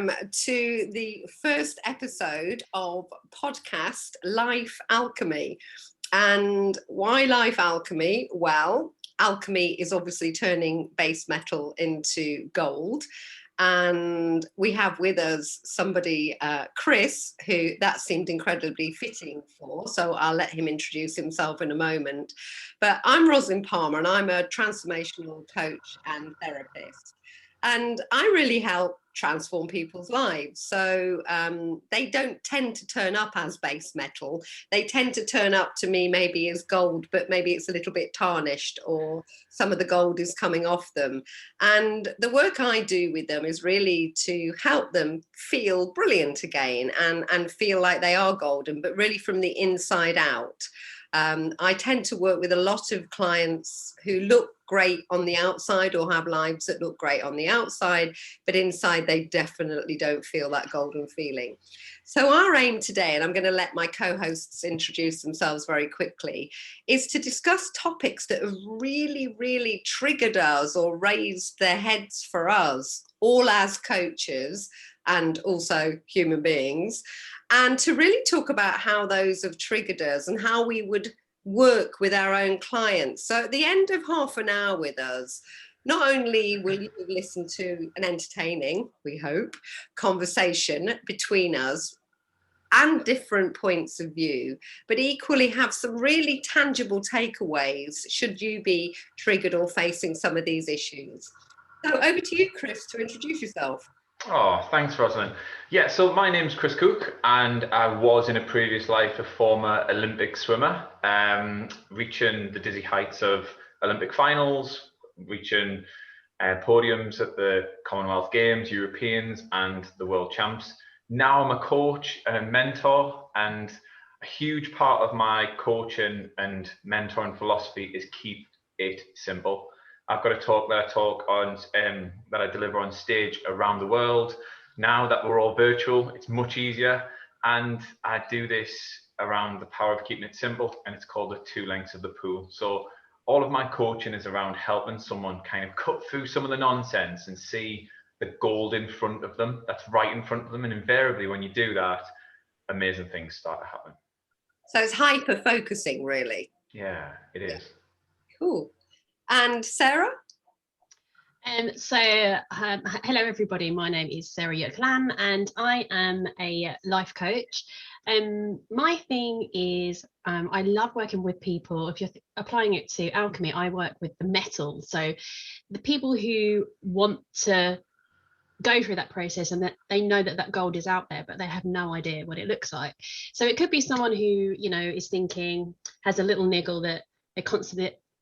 welcome to the first episode of podcast Life Alchemy. And why Life Alchemy? Well, alchemy is obviously turning base metal into gold. And we have with us somebody, Chris, who that seemed incredibly fitting for. So I'll let him introduce himself in a moment. But I'm Rosalind Palmer, and I'm a transformational coach and therapist. And I really help transform people's lives. So they don't tend to turn up as base metal. They tend to turn up to me maybe as gold, but maybe it's a little bit tarnished or some of the gold is coming off them. And the work I do with them is really to help them feel brilliant again and feel like they are golden, but really from the inside out. I tend to work with a lot of clients who look great on the outside or have lives that look great on the outside, but inside they definitely don't feel that golden feeling. So our aim today, and I'm going to let my co-hosts introduce themselves very quickly, is to discuss topics that have really, really triggered us or raised their heads for us, all as coaches and also human beings, and to really talk about how those have triggered us and how we would work with our own clients. So at the end of half an hour with us, not only will you listen to an entertaining, we hope, conversation between us and different points of view, but equally have some really tangible takeaways should you be triggered or facing some of these issues. So over to you, Chris, to introduce yourself. Oh, thanks, Rosalind. Yeah, so my name's Chris Cook, and I was in a previous life a former Olympic swimmer, reaching the dizzy heights of Olympic finals, reaching podiums at the Commonwealth Games, Europeans, and the World Champs. Now I'm a coach and a mentor, and a huge part of my coaching and mentoring philosophy is keep it simple. I've got a talk that I talk on, that I deliver on stage around the world. Now that we're all virtual, it's much easier. And I do this around the power of keeping it simple, and it's called the 2 lengths of the pool. So all of my coaching is around helping someone kind of cut through some of the nonsense and see the gold in front of them, that's right in front of them. And invariably, when you do that, amazing things start to happen. So it's hyper-focusing, really. Yeah, it is. Cool. And Sarah? Hello everybody, my name is Sarah Yokelan and I am a life coach. My thing is I love working with people. If you're applying it to alchemy, I work with the metal. So the people who want to go through that process and that they know that that gold is out there, but they have no idea what it looks like. So it could be someone who, you know, is thinking, has a little niggle that they're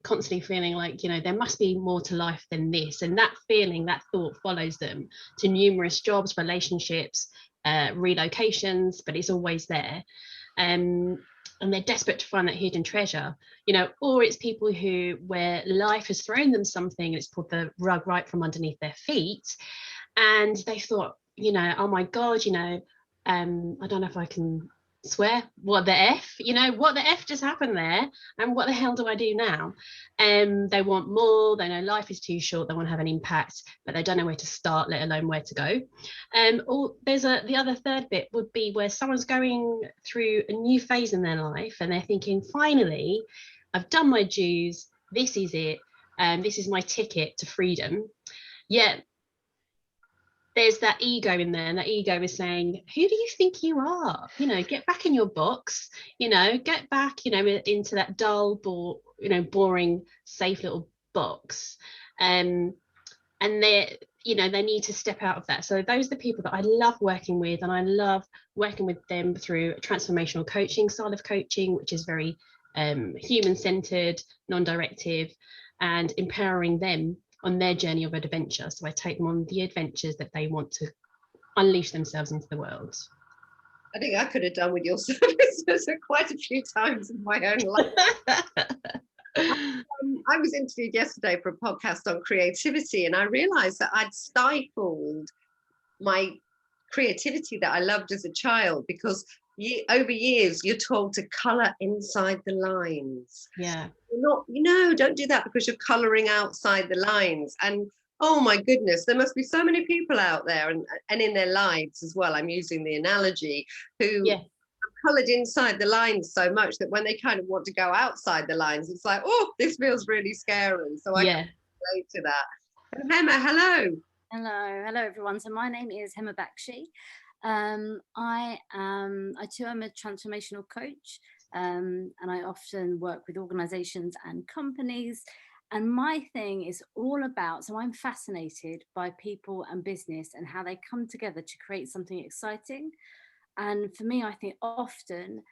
constantly feeling like, you know, there must be more to life than this, and that feeling, that thought follows them to numerous jobs, relationships, relocations, but it's always there, and they're desperate to find that hidden treasure, you know. Or it's people who, where life has thrown them something and it's pulled the rug right from underneath their feet, and they thought, you know, oh my god, you know, I don't know if I can swear, what the F, you know, what the F just happened there, and what the hell do I do now? They want more, they know life is too short, they want to have an impact, but they don't know where to start, let alone where to go. Or there's the other third bit would be where someone's going through a new phase in their life and they're thinking, finally, I've done my dues, this is it, this is my ticket to freedom. Yet there's that ego in there, and that ego is saying, who do you think you are? You know, get back in your box, you know, get back, you know, into that dull, boring, safe little box. And they, you know, they need to step out of that. So those are the people that I love working with, and I love working with them through a transformational coaching style of coaching, which is very human-centered, non-directive, and empowering them on their journey of adventure. So I take them on the adventures that they want to unleash themselves into the world. I think I could have done with your services quite a few times in my own life. I was interviewed yesterday for a podcast on creativity, and I realized that I'd stifled my creativity that I loved as a child, because over years you're told to color inside the lines. Yeah. You're not, you know, don't do that because you're coloring outside the lines. And Oh my goodness, there must be so many people out there, and in their lives as well. I'm using the analogy, who Yeah, coloured inside the lines so much that when they kind of want to go outside the lines, it's like, oh, this feels really scary. So I yeah. can relate to that. And Hema, hello. Hello everyone. So my name is Hema Bakshi. I too am a transformational coach, and I often work with organizations and companies. And my thing is all about, so I'm fascinated by people and business and how they come together to create something exciting. And for me, I think often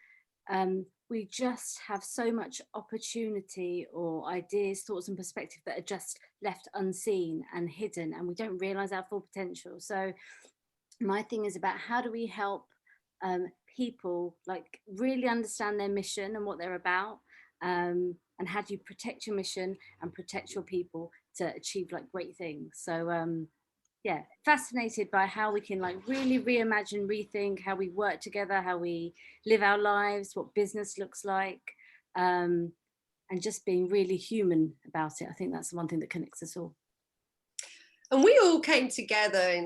we just have so much opportunity or ideas, thoughts and perspective that are just left unseen and hidden, and we don't realize our full potential. So my thing is about how do we help people like really understand their mission and what they're about, and how do you protect your mission and protect your people to achieve like great things. So yeah, fascinated by how we can like really reimagine, rethink how we work together, how we live our lives, what business looks like, and just being really human about it. I think that's the one thing that connects us all. And we all came together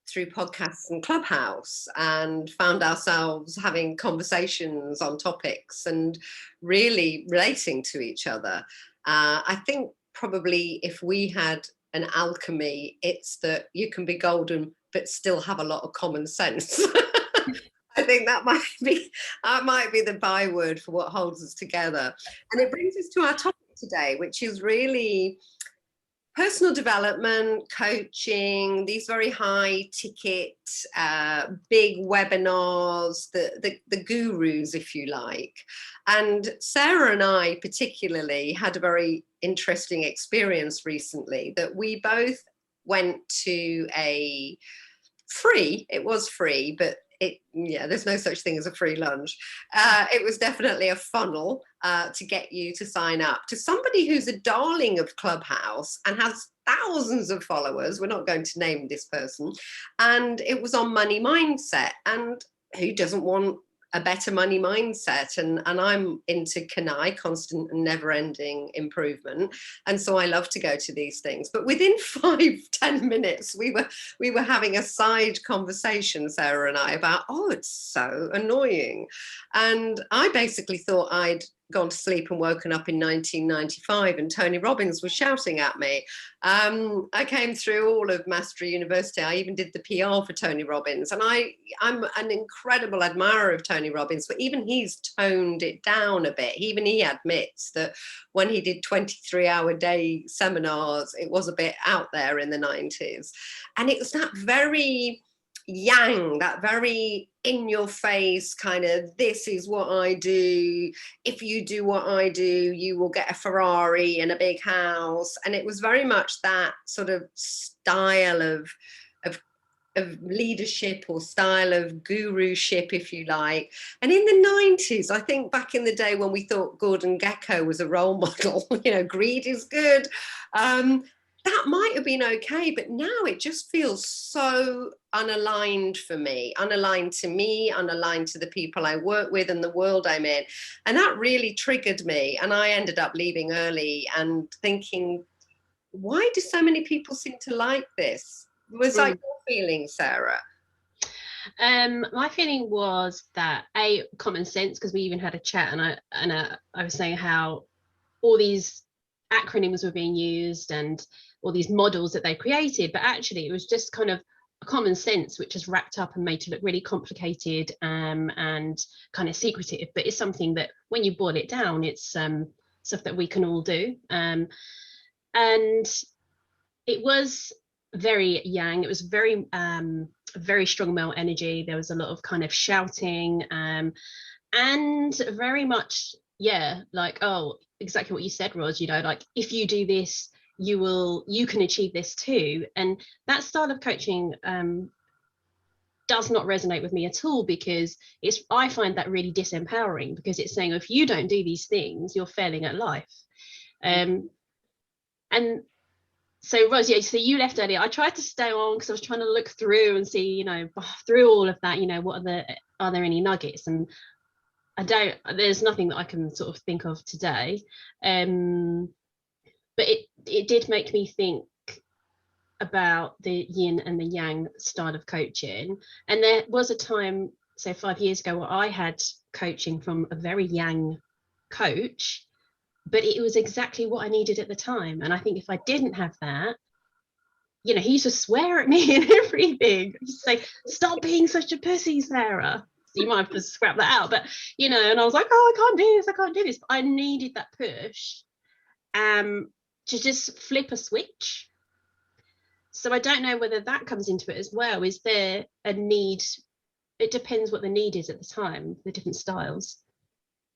through podcasts and Clubhouse, and found ourselves having conversations on topics and really relating to each other. I think probably if we had an alchemy, it's that you can be golden but still have a lot of common sense. I think that might be the byword for what holds us together. And it brings us to our topic today, which is really personal development, coaching, these very high ticket, big webinars, the gurus, if you like. And Sarah and I particularly had a very interesting experience recently, that we both went to it was free, but there's no such thing as a free lunch. It was definitely a funnel to get you to sign up to somebody who's a darling of Clubhouse and has thousands of followers. We're not going to name this person. And it was on money mindset. And who doesn't want a better money mindset? And I'm into CANI, constant and never-ending improvement, and so I love to go to these things. But within 5-10 minutes we were having a side conversation, Sarah and I, about, oh, it's so annoying. And I basically thought I'd gone to sleep and woken up in 1995 and Tony Robbins was shouting at me. I came through all of Mastery University. I even did the PR for Tony Robbins, and I'm an incredible admirer of Tony Robbins, but even he's toned it down a bit. Even he admits that when he did 23-hour day seminars, it was a bit out there in the 90s. And it was that very yang, that very in your face kind of, this is what I do, if you do what I do you will get a Ferrari and a big house. And it was very much that sort of style of leadership, or style of guruship, if you like. And in the 90s, I think back in the day when we thought Gordon Gekko was a role model, greed is good, that might have been okay, but now it just feels so unaligned for me, unaligned to me, unaligned to the people I work with and the world I'm in. And that really triggered me. And I ended up leaving early and thinking, why do so many people seem to like this? Was that your feeling, Sarah? My feeling was that common sense, because we even had a chat, and I was saying how all these acronyms were being used and all these models that they created, but actually it was just kind of a common sense which is wrapped up and made to look really complicated and kind of secretive. But it's something that when you boil it down, it's stuff that we can all do. And it was very yang. It was very strong male energy. There was a lot of kind of shouting, and very much, like, oh, exactly what you said, Ros, like, if you do this, you can achieve this too. And that style of coaching does not resonate with me at all, because I find that really disempowering, because it's saying, if you don't do these things, you're failing at life. And so, Ros, so you left earlier. I tried to stay on because I was trying to look through and see, through all of that, what are there any nuggets? And there's nothing that I can sort of think of today. But it did make me think about the yin and the yang style of coaching. And there was a time, say 5 years ago, where I had coaching from a very yang coach, but it was exactly what I needed at the time. And I think if I didn't have that, you know, he used to swear at me and everything. He used to say, stop being such a pussy, Sarah. So you might have to scrap that out, but you know, and I was like, oh, I can't do this, I can't do this. But I needed that push to just flip a switch. So I don't know whether that comes into it as well. Is there a need? It depends what the need is at the time, the different styles.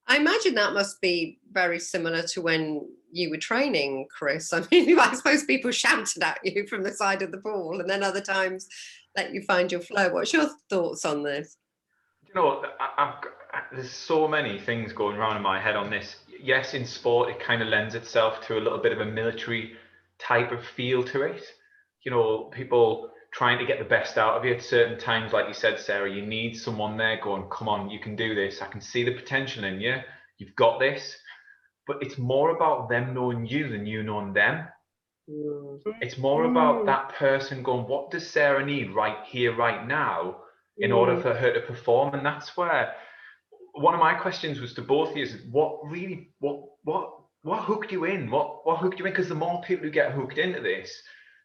I imagine that must be very similar to when you were training, Chris. I mean, I suppose people shouted at you from the side of the pool, and then other times let you find your flow. What's your thoughts on this? You know, there's so many things going around in my head on this. Yes, in sport, it kind of lends itself to a little bit of a military type of feel to it. You know, people trying to get the best out of you at certain times. Like you said, Sarah, you need someone there going, come on, you can do this. I can see the potential in you. You've got this. But it's more about them knowing you than you knowing them. It's more about that person going, what does Sarah need right here, right now, in order for her to perform? And that's where one of my questions was to both of you is, what hooked you in? What hooked you in? Because the more people who get hooked into this,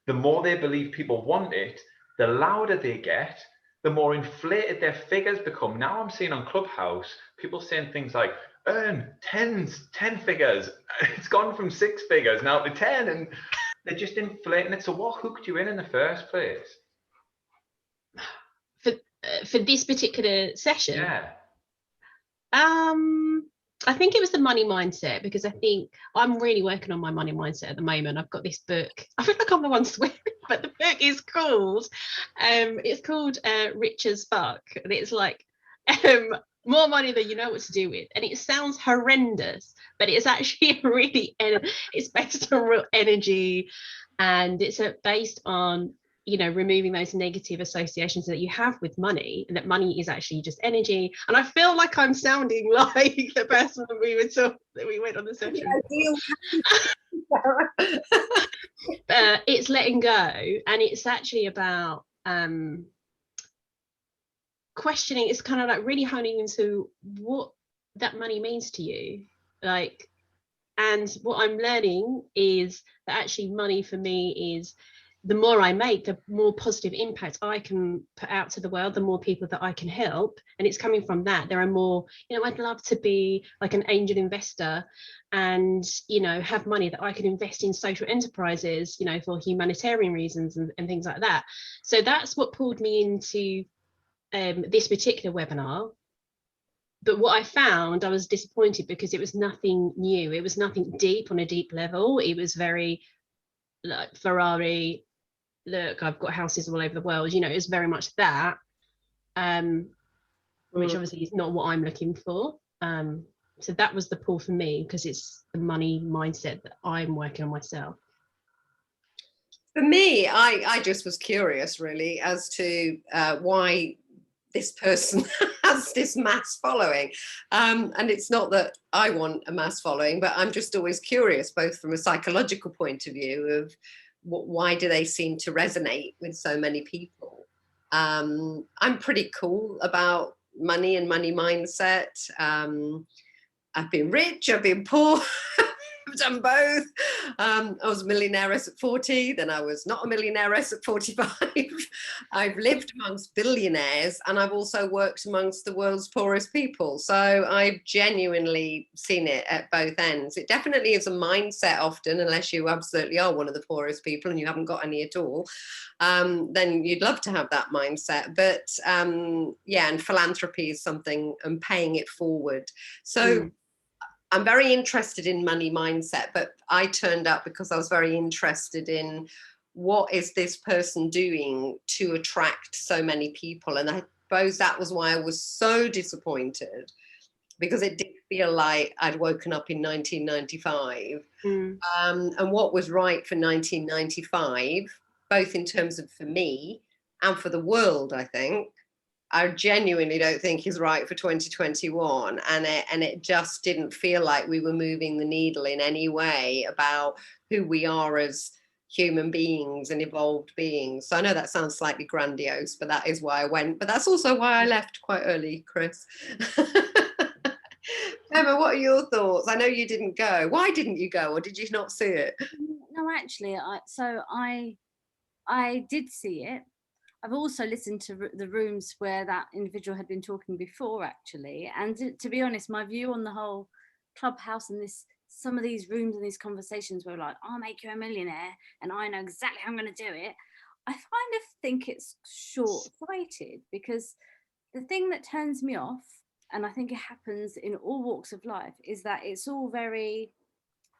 the more they believe people want it, the louder they get, the more inflated their figures become. Now I'm seeing on Clubhouse, people saying things like, earn 10 figures. It's gone from 6 figures now to 10, and they're just inflating it. So what hooked you in the first place? For this particular session? Yeah. I think it was the money mindset, because I think I'm really working on my money mindset at the moment. I've got this book. I feel like I'm the one swearing, but the book is called Rich as Fuck, and it's like more money than you know what to do with. And it sounds horrendous, but it's actually it's based on real energy, and it's based on, you know, removing those negative associations that you have with money, and that money is actually just energy. And I feel like I'm sounding like the person that we went on the session. It's letting go, and it's actually about questioning. It's kind of like really honing into what that money means to you, like. And what I'm learning is that actually money for me is, the more I make, the more positive impact I can put out to the world, the more people that I can help. And it's coming from that. There are more, you know, I'd love to be like an angel investor and, you know, have money that I can invest in social enterprises, you know, for humanitarian reasons and things like that. So that's what pulled me into this particular webinar. But what I found, I was disappointed because it was nothing new. It was nothing deep on a deep level. It was very like Ferrari, look, I've got houses all over the world. You know, it's very much that, which obviously is not what I'm looking for. So that was the pull for me, because it's the money mindset that I'm working on myself. For me, I just was curious really as to why this person has this mass following. And it's not that I want a mass following, but I'm just always curious, both from a psychological point of view of why do they seem to resonate with so many people. I'm pretty cool about money and money mindset. I've been rich, I've been poor, I've done both. I was a millionairess at 40, then I was not a millionairess at 45. I've lived amongst billionaires, and I've also worked amongst the world's poorest people. So I've genuinely seen it at both ends. It definitely is a mindset often, unless you absolutely are one of the poorest people and you haven't got any at all. Then you'd love to have that mindset. But yeah, and philanthropy is something, and paying it forward. So I'm very interested in money mindset, but I turned up because I was very interested in what is this person doing to attract so many people. And I suppose that was why I was so disappointed, because it did feel like I'd woken up in 1995. And what was right for 1995, both in terms of for me and for the world, I think, I genuinely don't think is right for 2021. And it just didn't feel like we were moving the needle in any way about who we are as human beings and evolved beings. So I know that sounds slightly grandiose, but that is why I went. But that's also why I left quite early, Chris. Emma, what are your thoughts? I know you didn't go. Why didn't you go, or did you not see it? No, actually, I did see it. I've also listened to the rooms where that individual had been talking before, actually. And to be honest, my view on the whole Clubhouse and some of these rooms and these conversations were like, I'll make you a millionaire and I know exactly how I'm going to do it. I kind of think it's short-sighted, because the thing that turns me off, and I think it happens in all walks of life, is that it's all very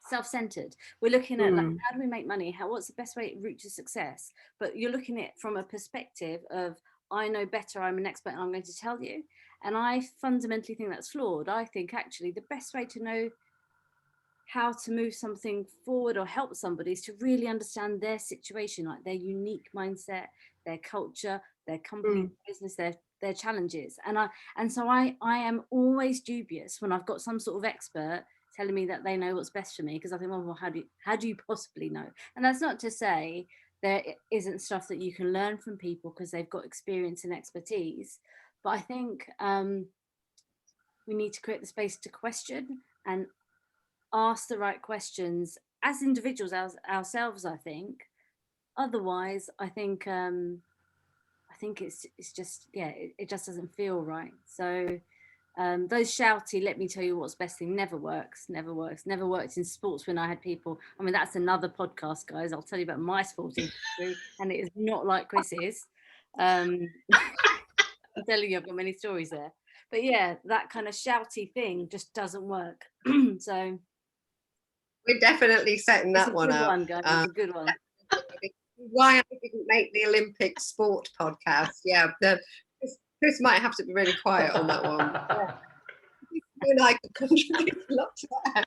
self-centered. We're looking at like, how do we make money? What's the best route to success? But you're looking at it from a perspective of, I know better, I'm an expert, and I'm going to tell you. And I fundamentally think that's flawed. I think actually the best way to know how to move something forward or help somebody is to really understand their situation, like their unique mindset, their culture, their company, business, their challenges. And so I am always dubious when I've got some sort of expert telling me that they know what's best for me, because I think, well, how do you possibly know? And that's not to say there isn't stuff that you can learn from people because they've got experience and expertise, but I think we need to create the space to question and ask the right questions as individuals, ourselves. I think otherwise, I think it's just, yeah, it just doesn't feel right. So those shouty, let me tell you what's best thing never works. Never worked in sports when I had people. I mean, that's another podcast, guys. I'll tell you about my sporting history, and it is not like Chris's. I'm telling you, I've got many stories there. But yeah, that kind of shouty thing just doesn't work. So we're definitely setting that one up. It's a good one. Why I didn't make the Olympic sport podcast. Yeah, Chris might have to be really quiet on that one. Yeah. You and I could contribute a lot to that.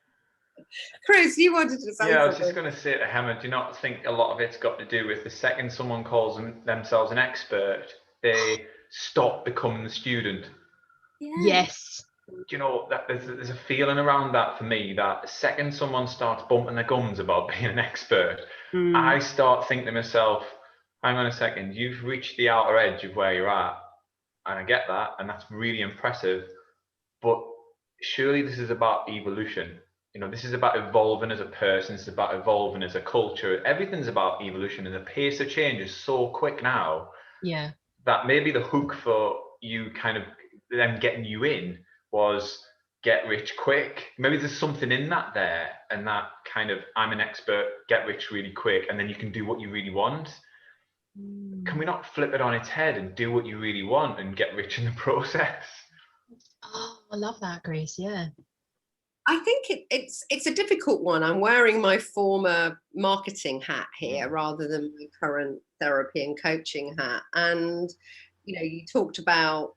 Chris, you wanted to say something. Yeah, I was just going to say to Hemmer, do you not think a lot of it's got to do with the second someone calls themselves an expert, they stop becoming the student? Yeah. Yes. You know, that there's a feeling around that for me, that the second someone starts bumping their gums about being an expert, I start thinking to myself, hang on a second, you've reached the outer edge of where you're at, and I get that, and that's really impressive, but surely this is about evolution. You know, this is about evolving as a person, it's about evolving as a culture. Everything's about evolution, and the pace of change is so quick now. Yeah. That maybe the hook for you, kind of them getting you in, was get rich quick. Maybe there's something in that there, and that kind of, I'm an expert, get rich really quick, and then you can do what you really want. Can we not flip it on its head and do what you really want and get rich in the process? Oh, I love that, Grace. Yeah. I think it's a difficult one. I'm wearing my former marketing hat here rather than my current therapy and coaching hat. And, you know, you talked about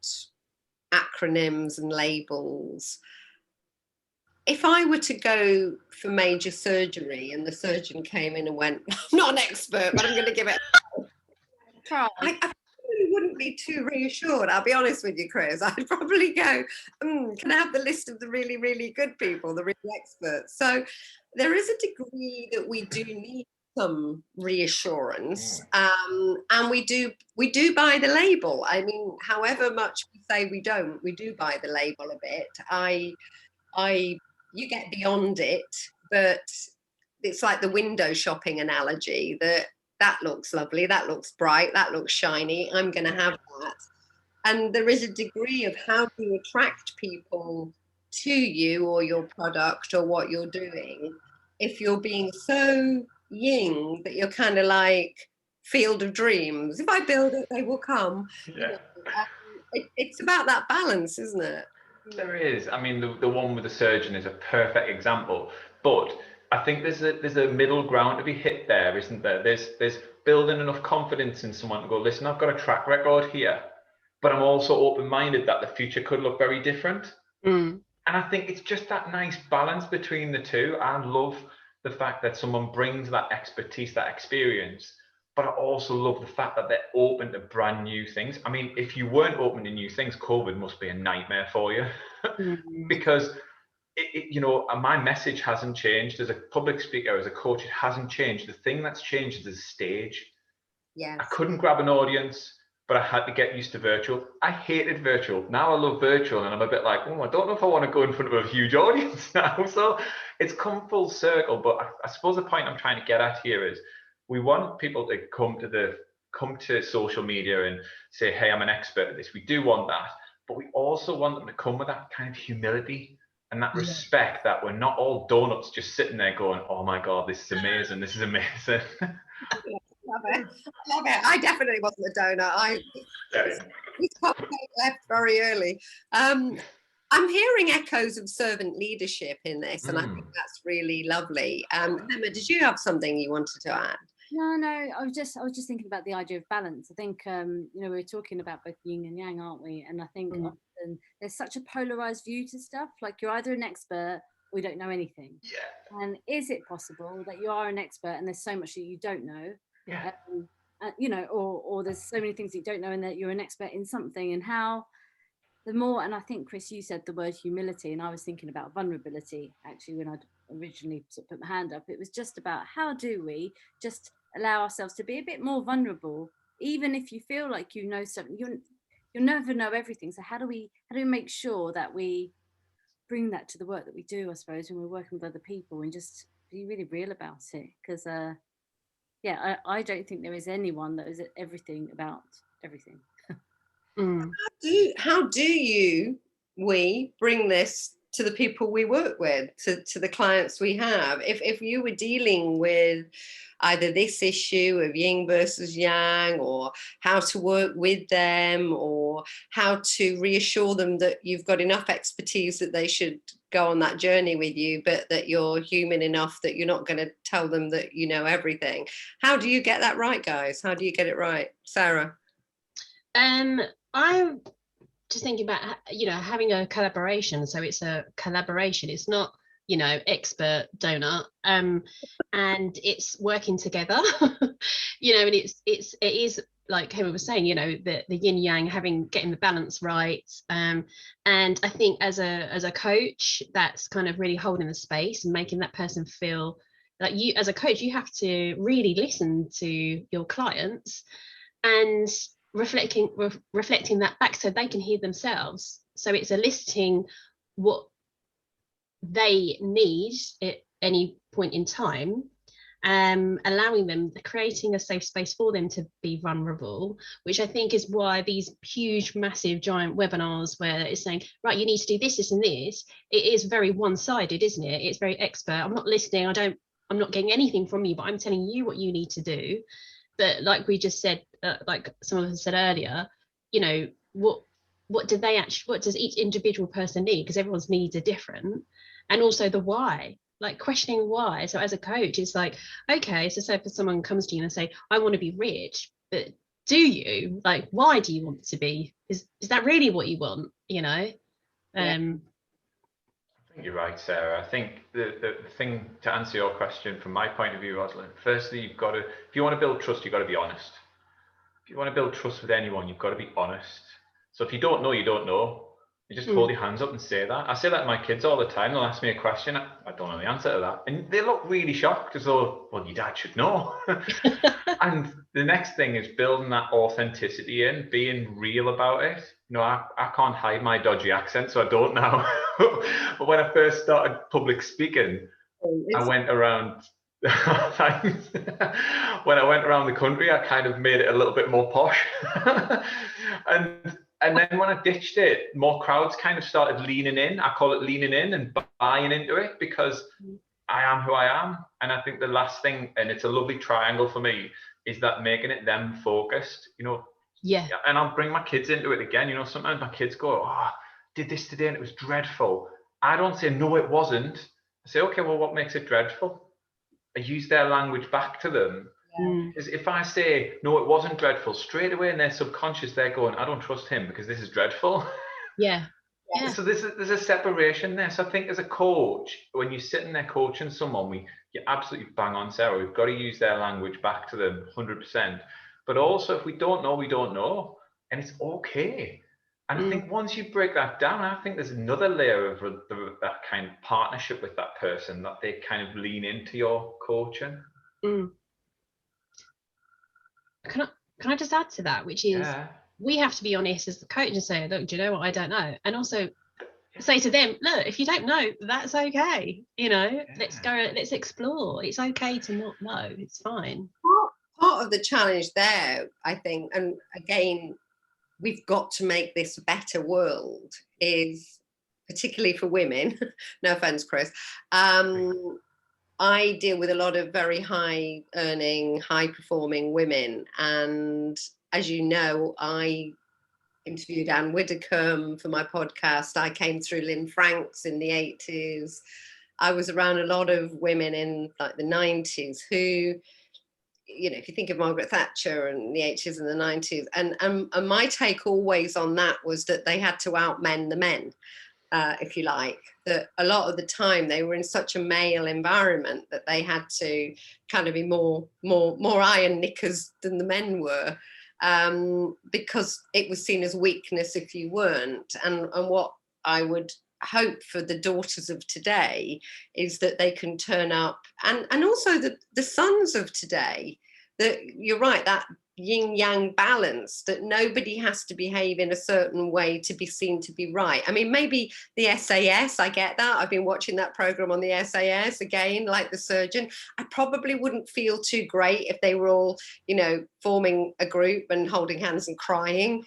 acronyms and labels. If I were to go for major surgery and the surgeon came in and went, I'm not an expert, but I'm going to give it a try, I probably wouldn't be too reassured. I'll be honest with you, Chris. I'd probably go, can I have the list of the really, really good people, the really experts? So there is a degree that we do need some reassurance, and we do buy the label. I mean, however much we say we don't, we do buy the label a bit. You get beyond it, but it's like the window shopping analogy, that looks lovely, that looks bright, that looks shiny, I'm going to have that. And there is a degree of how to attract people to you or your product or what you're doing if you're being so yin that you're kind of like Field of Dreams. If I build it, they will come. Yeah. It's about that balance, isn't it? There is. I mean, the one with the surgeon is a perfect example, but I think there's a middle ground to be hit there, isn't there? There's building enough confidence in someone to go, listen, I've got a track record here, but I'm also open-minded that the future could look very different. And I think it's just that nice balance between the two. I love the fact that someone brings that expertise, that experience, but I also love the fact that they're open to brand new things. I mean, if you weren't open to new things, COVID must be a nightmare for you. Because you know, my message hasn't changed as a public speaker, as a coach. It hasn't changed. The thing that's changed is the stage. Yes. I couldn't grab an audience, but I had to get used to virtual. I hated virtual. Now I love virtual, and I'm a bit like, oh, I don't know if I want to go in front of a huge audience now. So it's come full circle. But I suppose the point I'm trying to get at here is we want people to come to social media and say, hey, I'm an expert at this. We do want that, but we also want them to come with that kind of humility and that respect that we're not all donuts just sitting there going, oh my God, this is amazing. This is amazing. Love it. I love it. I definitely wasn't a donor. We left very early. I'm hearing echoes of servant leadership in this, and I think that's really lovely. Emma, did you have something you wanted to add? No, I was just thinking about the idea of balance. I think you know, we're talking about both yin and yang, aren't we? And I think often there's such a polarized view to stuff. Like, you're either an expert or you don't know anything. Yeah. And is it possible that you are an expert and there's so much that you don't know? Yeah. You know, or there's so many things that you don't know, and that you're an expert in something. And how the more, and I think, Chris, you said the word humility, and I was thinking about vulnerability actually when I originally sort of put my hand up. It was just about, how do we just allow ourselves to be a bit more vulnerable, even if you feel like you know something. You'll never know everything. So how do we make sure that we bring that to the work that we do, I suppose, when we're working with other people, and just be really real about it? Because yeah, I don't think there is anyone that is everything about everything. How do we bring this to the people we work with, to the clients we have? If you were dealing with either this issue of yin versus yang, or how to work with them, or how to reassure them that you've got enough expertise that they should go on that journey with you, but that you're human enough that you're not going to tell them that you know everything. How do you get that right, guys? How do you get it right? Sarah? I'm just thinking about, you know, having a collaboration. So it's a collaboration. It's not, you know, expert donut, and it's working together. You know, and it is like Emma was saying, you know, the yin yang, getting the balance right. And I think as a coach, that's kind of really holding the space and making that person feel like, you as a coach, you have to really listen to your clients and reflecting that back so they can hear themselves. So it's eliciting what they need at any point in time, allowing them, creating a safe space for them to be vulnerable, which I think is why these huge, massive, giant webinars where it's saying, right, you need to do this, this, and this, it is very one-sided, isn't it? It's very expert. I'm not listening. I'm not getting anything from you, but I'm telling you what you need to do. But like we just said, like some of us said earlier, you know, what does each individual person need? Because everyone's needs are different. And also the why, like questioning why. So as a coach, it's like, okay, so if someone comes to you and say, I want to be rich, but do you? Like, why do you want to be? Is that really what you want? You know? I think you're right, Sarah. I think the thing to answer your question from my point of view, Rosalind, firstly, you've got to, if you want to build trust, you've got to be honest. If you want to build trust with anyone, you've got to be honest. So if you don't know, you don't know. You just hold your hands up and say that. I say that to my kids all the time. They'll ask me a question. I don't know the answer to that. And they look really shocked, as though, well, your dad should know. And the next thing is building that authenticity in, being real about it. You know, I can't hide my dodgy accent, so I don't now. But when I first started public speaking, I went around... when I went around the country, I kind of made it a little bit more posh. And then when I ditched it, more crowds kind of started leaning in. I call it leaning in and buying into it, because I am who I am. And I think the last thing, and it's a lovely triangle for me, is that making it them focused, you know. Yeah. And I'll bring my kids into it again. You know, sometimes my kids go, oh, I did this today and it was dreadful. I don't say, no, it wasn't. I say, okay, well, what makes it dreadful? I use their language back to them. Because if I say, no, it wasn't dreadful, straight away in their subconscious, they're going, I don't trust him because this is dreadful. Yeah. So there's a separation there. So I think as a coach, when you're sitting there coaching someone, you're absolutely bang on, Sarah. We've got to use their language back to them 100%. But also, if we don't know, we don't know. And it's okay. And I think once you break that down, I think there's another layer of that kind of partnership with that person, that they kind of lean into your coaching. Can I just add to that, which is we have to be honest as the coach and say, look, do you know what, I don't know. And also say to them, look, if you don't know, that's okay. You know, let's go, let's explore. It's okay to not know. It's fine. Part of the challenge there, I think, and again, we've got to make this a better world, is particularly for women. No offense, Chris. I deal with a lot of very high earning, high performing women. And as you know, I interviewed Anne Widdecombe for my podcast. I came through Lynn Franks in the 80s. I was around a lot of women in like the 90s who, you know, if you think of Margaret Thatcher and the 80s and the 90s, and my take always on that was that they had to outmen the men, if you like, that a lot of the time they were in such a male environment that they had to kind of be more iron knickers than the men were, because it was seen as weakness if you weren't. And what I would hope for the daughters of today is that they can turn up, and also the sons of today, that you're right, that yin yang balance, that nobody has to behave in a certain way to be seen to be right. I mean, maybe the SAS, I get that. I've been watching that program on the SAS again, like The Surgeon. I probably wouldn't feel too great if they were all, you know, forming a group and holding hands and crying.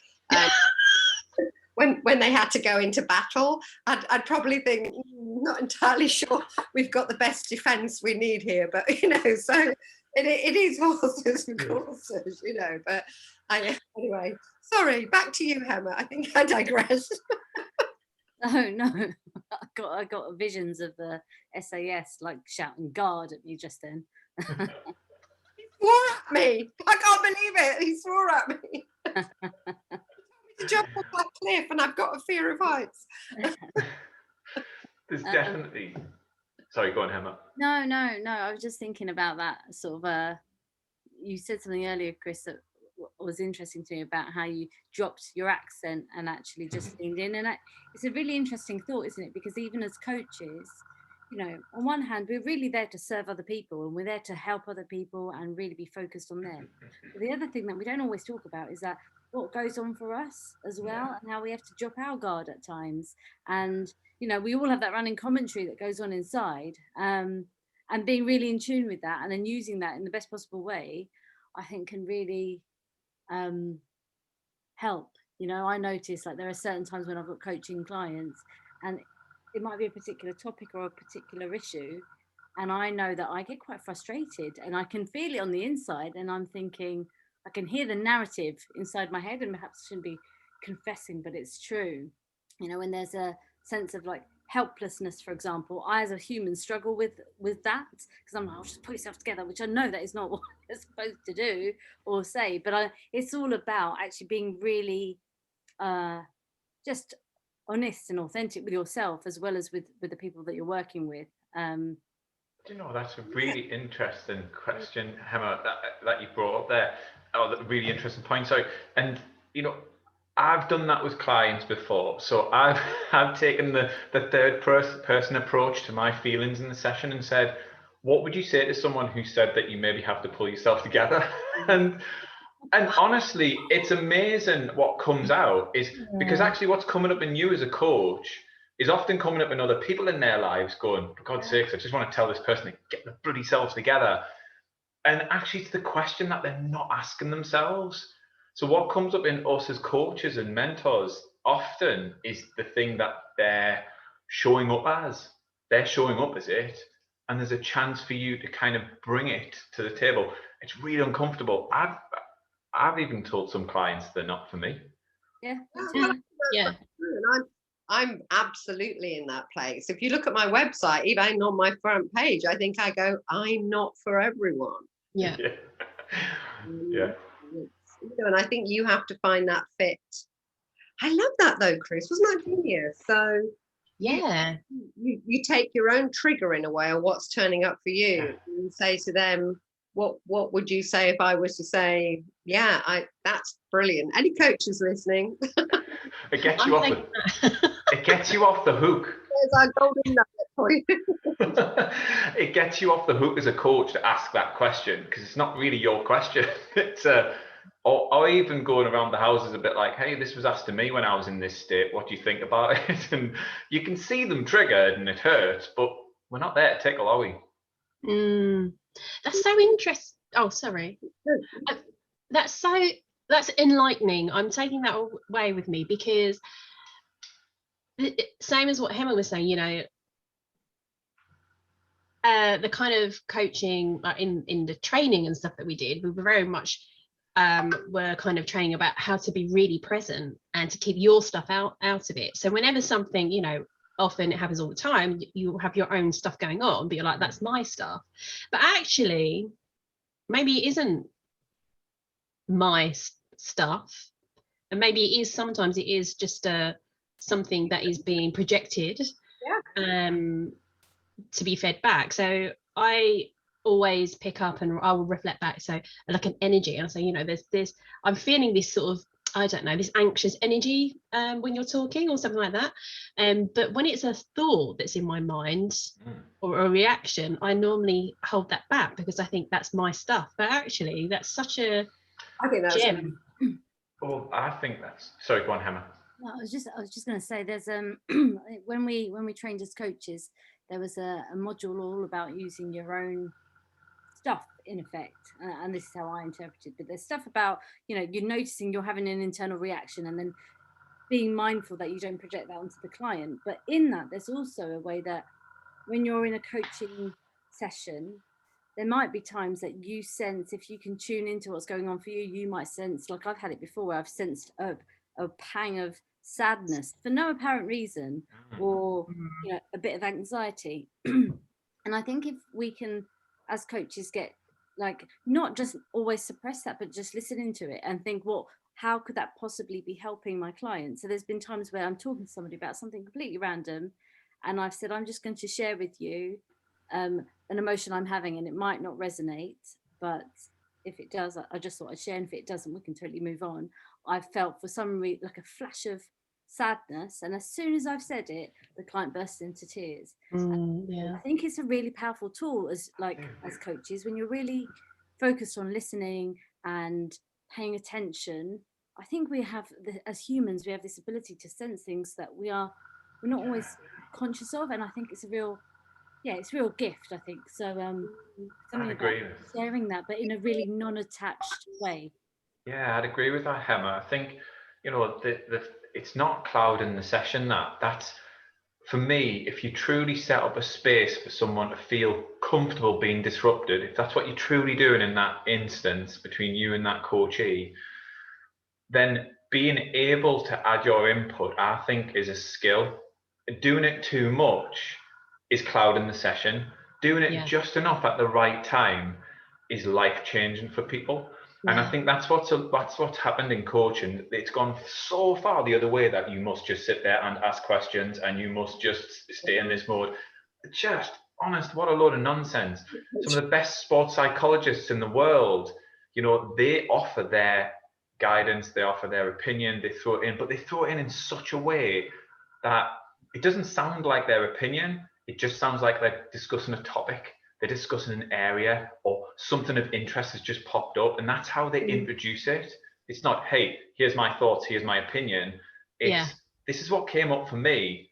When they had to go into battle, I'd probably think, not entirely sure we've got the best defense we need here, but, you know, so it is horses and horses, you know, but anyway, sorry, back to you, Hemma. I think I digress. No, I got visions of the SAS like shouting guard at me just then. He swore at me. I can't believe it. He swore at me. To jump off that cliff, and I've got a fear of heights. There's definitely. Sorry, go on, Hemma. No. I was just thinking about that sort of. You said something earlier, Chris, that was interesting to me about how you dropped your accent and actually just leaned in. And it's a really interesting thought, isn't it? Because even as coaches, you know, on one hand, we're really there to serve other people, and we're there to help other people and really be focused on them. But the other thing that we don't always talk about is that what goes on for us as well, and how we have to drop our guard at times. And, you know, we all have that running commentary that goes on inside, and being really in tune with that and then using that in the best possible way, I think can really help. You know, I notice like there are certain times when I've got coaching clients and it might be a particular topic or a particular issue, and I know that I get quite frustrated and I can feel it on the inside, and I'm thinking, I can hear the narrative inside my head, and perhaps I shouldn't be confessing, but it's true. You know, when there's a sense of like helplessness, for example, I as a human struggle with that, because I'm like, I'll just put yourself together, which I know that is not what you're supposed to do or say, but it's all about actually being really just honest and authentic with yourself as well as with the people that you're working with. Do you know, that's a really interesting question, Hemma, that you brought up there. Oh, that's a really interesting point. So, and you know, I've done that with clients before. So I've taken the third person approach to my feelings in the session and said, what would you say to someone who said that you maybe have to pull yourself together? And honestly, it's amazing what comes out, is because actually what's coming up in you as a coach is often coming up in other people in their lives going, for God's sakes, I just want to tell this person to get the bloody self together. And actually it's the question that they're not asking themselves. So what comes up in us as coaches and mentors often is the thing that they're showing up as. They're showing up as it. And there's a chance for you to kind of bring it to the table. It's really uncomfortable. I've even told some clients they're not for me. Yeah. I'm absolutely in that place. If you look at my website, even on my front page, I think I go, I'm not for everyone. Yeah. Yeah. You know, and I think you have to find that fit. I love that though, Chris. Wasn't that genius? So Yeah. you take your own trigger in a way, or what's turning up for you, and say to them, what would you say if I was to say, yeah, that's brilliant? Any coaches listening? It gets you off it gets you off the hook. There's our golden nugget for you. It gets you off the hook as a coach to ask that question, because it's not really your question. It's or even going around the houses a bit like, hey, this was asked to me when I was in this state, what do you think about it? And you can see them triggered and it hurts, but we're not there to tickle, are we? That's so interesting. Oh, sorry. That's enlightening. I'm taking that away with me, because same as what Hema was saying, you know, the kind of coaching in the training and stuff that we did, we were very much were kind of training about how to be really present and to keep your stuff out of it. So whenever something, you know, often it happens all the time, you have your own stuff going on, but you're like, that's my stuff. But actually, maybe it isn't my stuff, and maybe it is, sometimes it is just something that is being projected to be fed back. So I always pick up and I will reflect back, so like an energy, and I say, you know, there's I'm feeling this sort of, I don't know, this anxious energy when you're talking or something like that, but when it's a thought that's in my mind or a reaction, I normally hold that back because I think that's my stuff. But actually that's such a gem. Well, I think that's, sorry, go on, Hema. No, I was just going to say, there's when we trained as coaches, there was a module all about using your own stuff, in effect, and this is how I interpreted. But there's stuff about, you know, you're noticing you're having an internal reaction, and then being mindful that you don't project that onto the client. But in that, there's also a way that when you're in a coaching session, there might be times that you sense, if you can tune into what's going on for you, you might sense, like I've had it before, where I've sensed a pang of sadness for no apparent reason, or, you know, a bit of anxiety. And I think if we can, as coaches, get, like, not just always suppress that, but just listen into it and think, well, how could that possibly be helping my client? So there's been times where I'm talking to somebody about something completely random, and I've said, I'm just going to share with you an emotion I'm having, and it might not resonate, but if it does, I just thought I'd share, and if it doesn't, we can totally move on. I felt for some reason like a flash of sadness, and as soon as I've said it, the client bursts into tears. I think it's a really powerful tool as coaches, when you're really focused on listening and paying attention. I think we have, as humans, we have this ability to sense things that we're not always conscious of, and I think it's a real gift, I think. So something about sharing that, but in a really non-attached way. Yeah, I'd agree with that, Hema. I think, you know, it's not clouding the session. That's, for me, if you truly set up a space for someone to feel comfortable being disrupted, if that's what you're truly doing in that instance between you and that coachee, then being able to add your input, I think, is a skill. Doing it too much is clouding the session. Doing it just enough at the right time is life-changing for people. And I think that's what's happened in coaching. It's gone so far the other way that you must just sit there and ask questions, and you must just stay in this mode. Just honest, what a load of nonsense. Some of the best sports psychologists in the world, you know, they offer their guidance, they offer their opinion, they throw it in, but they throw it in such a way that it doesn't sound like their opinion. It just sounds like they're discussing a topic. They're discussing an area, or something of interest has just popped up, and that's how they introduce it. It's not, hey, here's my thoughts, here's my opinion. It's this is what came up for me.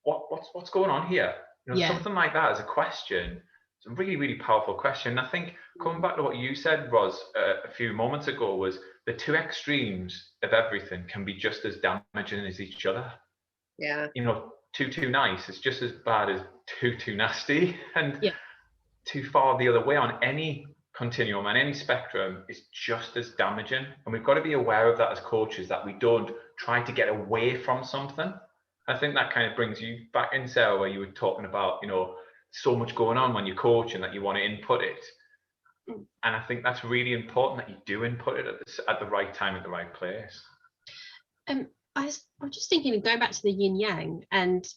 What's going on here? You know, something like that as a question. It's a really, really powerful question. And I think coming back to what you said, Roz, a few moments ago, was the two extremes of everything can be just as damaging as each other. Yeah. You know, too nice is just as bad as too nasty. And too far the other way on any continuum and any spectrum is just as damaging. And we've got to be aware of that as coaches, that we don't try to get away from something. I think that kind of brings you back in, Sarah, where you were talking about, you know, so much going on when you're coaching that you want to input it. And I think that's really important, that you do input it at the right time, at the right place. I was just thinking of going back to the yin yang, and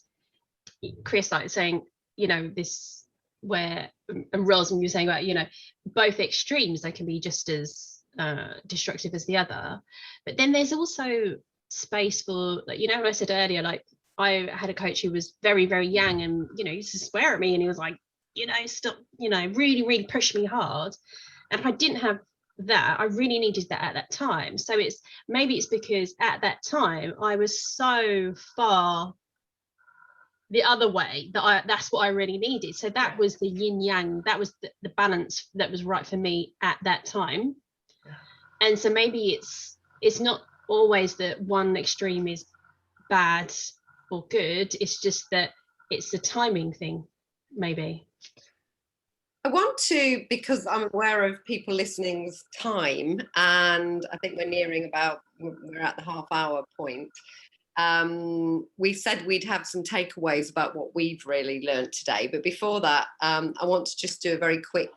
Chris, like saying, you know, this where, and Ros, when you're saying about, you know, both extremes, they can be just as destructive as the other. But then there's also space for, like, you know, what I said earlier, like I had a coach who was very, very young, and, you know, he used to swear at me, and he was like, you know, stop, you know, really, really push me hard. And if I didn't have that, I really needed that at that time. So it's maybe it's because at that time I was so far the other way that that's what I really needed. So that was the yin yang, that was the balance that was right for me at that time. And so maybe it's not always that one extreme is bad or good, it's just that it's the timing thing, maybe. I want to, because I'm aware of people listening's time, and I think we're at the half-hour point. We said we'd have some takeaways about what we've really learned today, but before that, I want to just do a very quick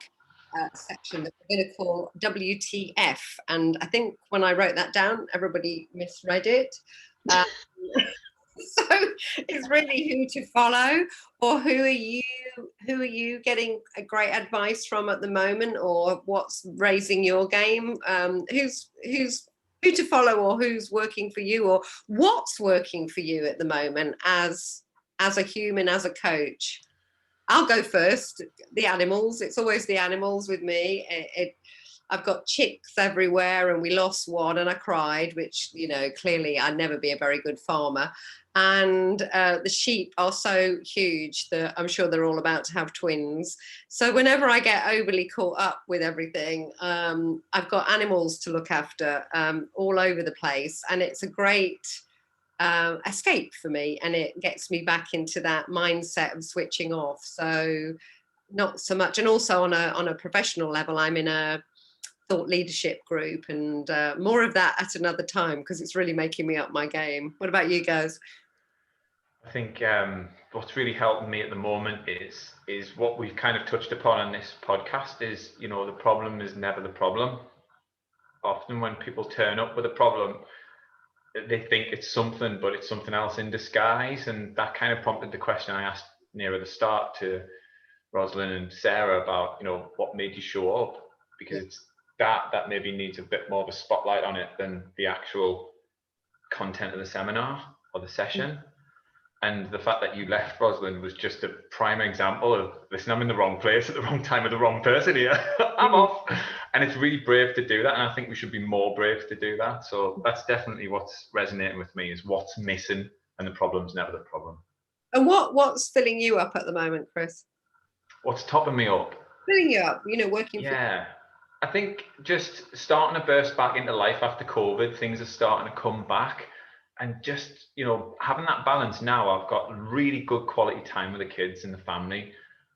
section that we're going to call WTF, and I think when I wrote that down, everybody misread it. So it's really who to follow, or who are you getting a great advice from at the moment, or what's raising your game? Who's who to follow, or who's working for you, or what's working for you at the moment as a human, as a coach? I'll go first. The animals. It's always the animals with me. I've got chicks everywhere, and we lost one and I cried, which, you know, clearly I'd never be a very good farmer. And the sheep are so huge that I'm sure they're all about to have twins. So whenever I get overly caught up with everything, I've got animals to look after all over the place. And it's a great escape for me. And it gets me back into that mindset of switching off. So not so much. And also on a professional level, I'm in a thought leadership group, and more of that at another time, because it's really making me up my game. What about you guys? I think what's really helping me at the moment is what we've kind of touched upon in this podcast is, you know, the problem is never the problem. Often when people turn up with a problem, they think it's something, but it's something else in disguise. And that kind of prompted the question I asked near the start to Rosalind and Sarah about, you know, what made you show up? Because it's that maybe needs a bit more of a spotlight on it than the actual content of the seminar or the session. And the fact that you left, Rosalind, was just a prime example of, listen, I'm in the wrong place at the wrong time with the wrong person here. I'm off. And it's really brave to do that. And I think we should be more brave to do that. So that's definitely what's resonating with me, is what's missing, and the problem's never the problem. And what's filling you up at the moment, Chris? What's topping me up? Filling you up, you know, working for. Yeah. I think just starting to burst back into life after COVID, things are starting to come back. And just, you know, having that balance now, I've got really good quality time with the kids and the family,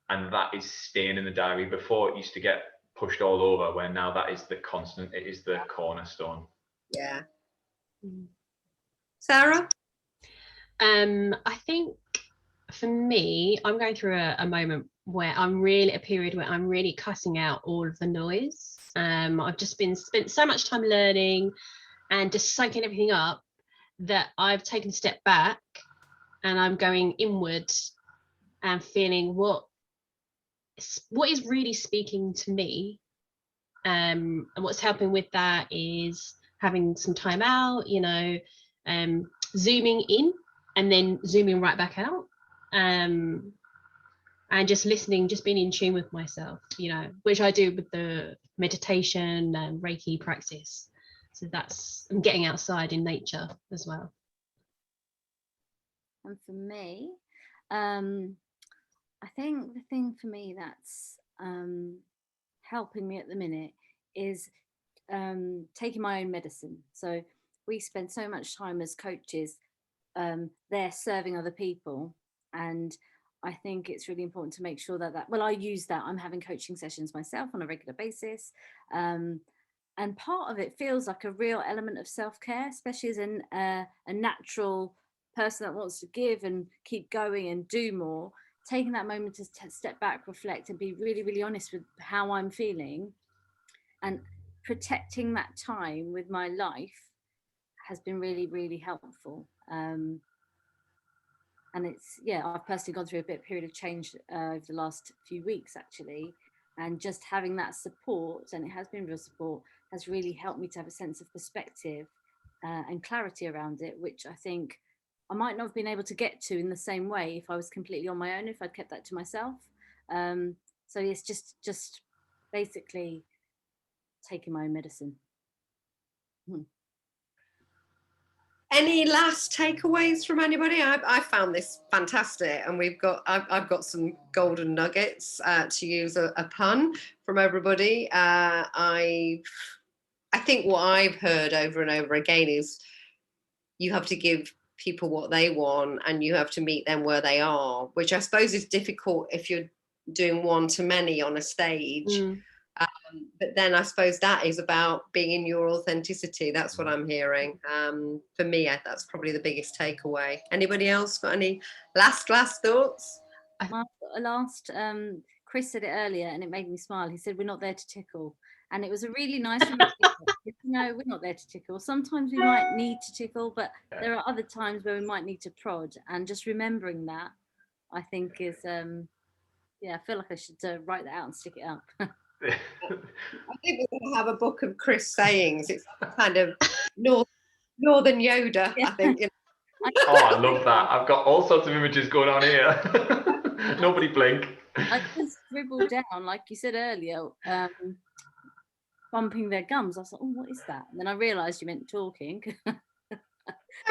and that is staying in the diary. Before, it used to get pushed all over, where now that is the constant, it is the cornerstone. Yeah. Sarah? I think for me, I'm going through a moment where I'm really a period where I'm really cutting out all of the noise. I've just spent so much time learning and just soaking everything up, that I've taken a step back and I'm going inward and feeling what is really speaking to me. And what's helping with that is having some time out, you know, zooming in and then zooming right back out. And just listening, just being in tune with myself, you know, which I do with the meditation and Reiki practice. So I'm getting outside in nature as well. And for me, I think the thing for me that's helping me at the minute is taking my own medicine. So we spend so much time as coaches there serving other people, and I think it's really important to make sure that I use that. I'm having coaching sessions myself on a regular basis. And part of it feels like a real element of self-care, especially as a natural person that wants to give and keep going and do more. Taking that moment to step back, reflect, and be really, really honest with how I'm feeling, and protecting that time with my life has been really, really helpful. And it's, yeah, I've personally gone through a bit period of change over the last few weeks, actually. And just having that support, and it has been real support, has really helped me to have a sense of perspective and clarity around it, which I think I might not have been able to get to in the same way if I was completely on my own, if I'd kept that to myself. So it's just basically taking my own medicine. Any last takeaways from anybody? I found this fantastic, and I've got some golden nuggets to use a pun from everybody. I think what I've heard over and over again is you have to give people what they want, and you have to meet them where they are, which I suppose is difficult if you're doing one-to-many on a stage. But then I suppose that is about being in your authenticity. That's what I'm hearing. For me, that's probably the biggest takeaway. Anybody else got any last thoughts? Chris said it earlier and it made me smile. He said, we're not there to tickle. And it was a really nice reminder. No, we're not there to tickle. Sometimes we might need to tickle, but there are other times where we might need to prod. And just remembering that, I think is, I feel like I should write that out and stick it up. I think we're going to have a book of Chris sayings. It's kind of Northern Yoda, I think. Oh, I love that. I've got all sorts of images going on here. Nobody blink. I just scribbled down, like you said earlier, bumping their gums. I was like, oh, what is that? And then I realised you meant talking. I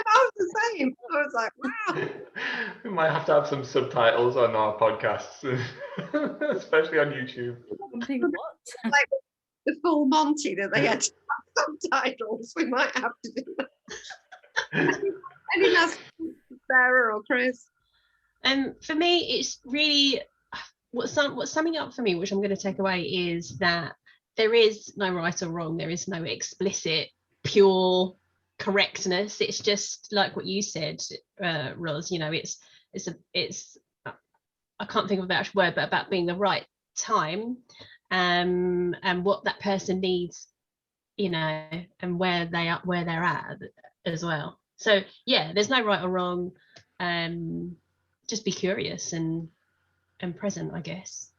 was the same. I was like, wow. We might have to have some subtitles on our podcasts, especially on YouTube. Bumping what? Like the full Monty that they had to have subtitles. We might have to do that. Any last Sarah or Chris? For me, it's really what's summing up for me, which I'm going to take away, is that there is no right or wrong. There is no explicit, pure correctness. It's just like what you said, Ros. You know, it's I can't think of a better word, but about being the right time, and what that person needs, you know, and where they're at as well. So yeah, there's no right or wrong. Just be curious and present, I guess.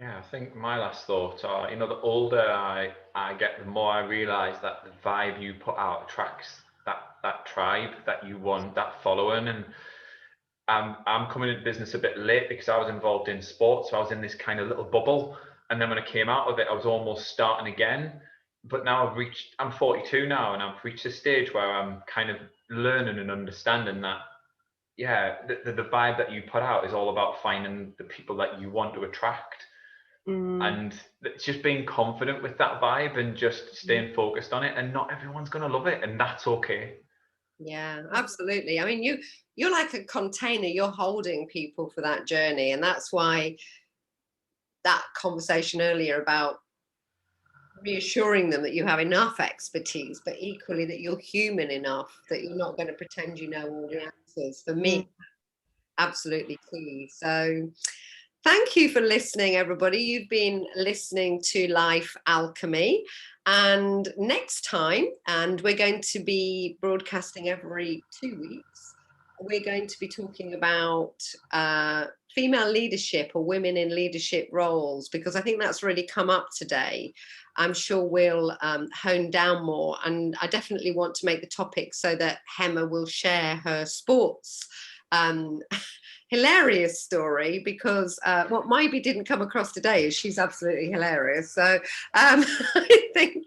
Yeah, I think my last thoughts are, you know, the older I get, the more I realise that the vibe you put out attracts that tribe that you want, that following. And I'm coming into business a bit late because I was involved in sports, so I was in this kind of little bubble. And then when I came out of it, I was almost starting again. But now I'm 42 now, and I've reached a stage where I'm kind of learning and understanding that, yeah, the vibe that you put out is all about finding the people that you want to attract. And it's just being confident with that vibe and just staying focused on it. And not everyone's going to love it, and that's okay. Yeah, absolutely. I mean, you're like a container. You're holding people for that journey, and that's why that conversation earlier about reassuring them that you have enough expertise, but equally that you're human enough, that you're not going to pretend you know all the answers. For me, absolutely key. So thank you for listening, everybody. You've been listening to Life Alchemy. And next time, and we're going to be broadcasting every 2 weeks, we're going to be talking about female leadership or women in leadership roles, because I think that's really come up today. I'm sure we'll hone down more, and I definitely want to make the topic so that Hema will share her sports hilarious story, because what maybe didn't come across today is she's absolutely hilarious. So I think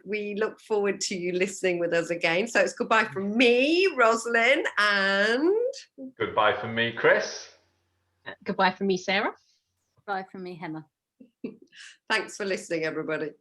we look forward to you listening with us again. So it's goodbye from me, Rosalind, and goodbye from me, Chris. Goodbye from me, Sarah. Goodbye from me, Hema. Thanks for listening, everybody.